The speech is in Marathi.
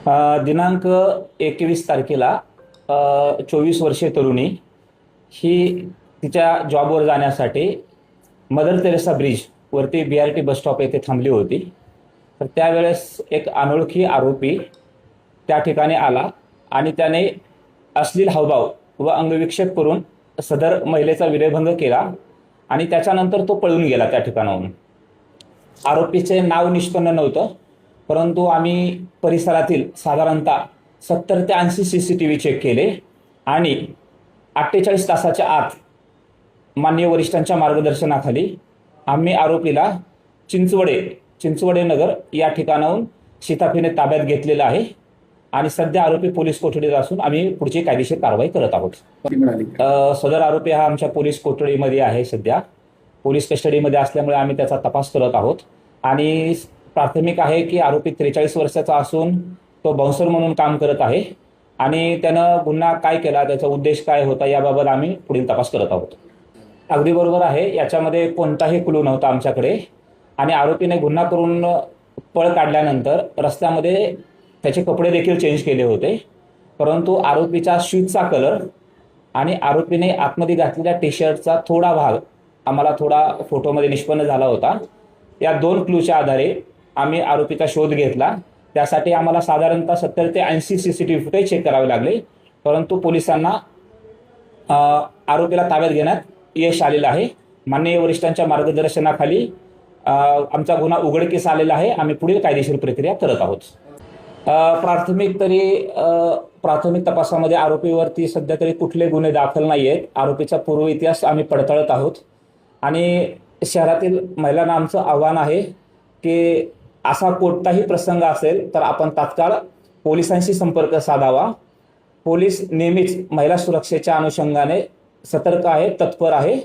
दिनांक 21 तारखेला 24 वर्षीय तरुणी ही तिच्या जॉबवर जाण्यासाठी मदर तेरेसा ब्रिजवरती BRT बस स्टॉप येथे थांबली होती. तर त्यावेळेस एक अनोळखी आरोपी त्या ठिकाणी आला आणि त्याने अश्लील हावभाव व अंगविक्षेप करून सदर महिलेचा विनयभंग केला आणि त्याच्यानंतर तो पळून गेला त्या ठिकाणाहून. आरोपीचे नाव निष्पन्न नव्हतं, परंतु आम्ही परिसरातील साधारणतः 70 ते 80 CCTV चेक केले आणि 48 तासाच्या आत माननीय वरिष्ठांच्या मार्गदर्शनाखाली आम्ही आरोपीला चिंचवडे नगर या ठिकाणाहून शिताफीने ताब्यात घेतलेलं आहे आणि सध्या आरोपी पोलीस कोठडीत असून आम्ही पुढची कायदेशीर कारवाई करत आहोत. सदर आरोपी हा आमच्या पोलीस कोठडीमध्ये आहे. सध्या पोलीस कस्टडीमध्ये असल्यामुळे आम्ही त्याचा तपास करत आहोत आणि प्राथमिक आहे की आरोपी 43 वर्षाचा असून तो बाउन्सर म्हणून काम करत आहे आणि त्यानं गुन्हा काय केला, त्याचा उद्देश काय होता याबाबत आम्ही पुढील तपास करत आहोत. अगदी बरोबर आहे, याच्यामध्ये कोणताही क्लू नव्हता आमच्याकडे आणि आरोपीने गुन्हा करून पळ काढल्यानंतर रस्त्यामध्ये त्याचे कपडे देखील चेंज केले होते, परंतु आरोपीच्या शूजचा कलर आणि आरोपीने आतमध्ये घातलेल्या टी-शर्टचा थोडा भाग आम्हाला थोडा फोटोमध्ये निष्पन्न झाला होता. या 2 क्लूच्या आधारे आम्ही आरोपीचा शोध घेतला. त्यासाठी आम्हाला साधारणतः 70 ते 80 CCTV फुटेज चेक करावे लागले, परंतु पोलिसांना आरोपीला ताब्यात घेण्यात यश आलेलं आहे. माननीय वरिष्ठांच्या मार्गदर्शनाखाली आमचा गुन्हा उघडकीस आलेला आहे. आम्ही पुढील कायदेशीर प्रक्रिया करत आहोत. प्राथमिक तपासामध्ये आरोपीवरती सध्या तरी कुठले गुन्हे दाखल नाही आहेत. आरोपीचा पूर्व इतिहास आम्ही पडताळत आहोत आणि शहरातील महिलांना आमचं आव्हान आहे की असा कोणताही प्रसंग असेल तर आपण तात्काळ पोलिसांशी संपर्क साधावा. पोलीस नेहमीच महिला सुरक्षेच्या अनुषंगाने सतर्क आहे, तत्पर आहे.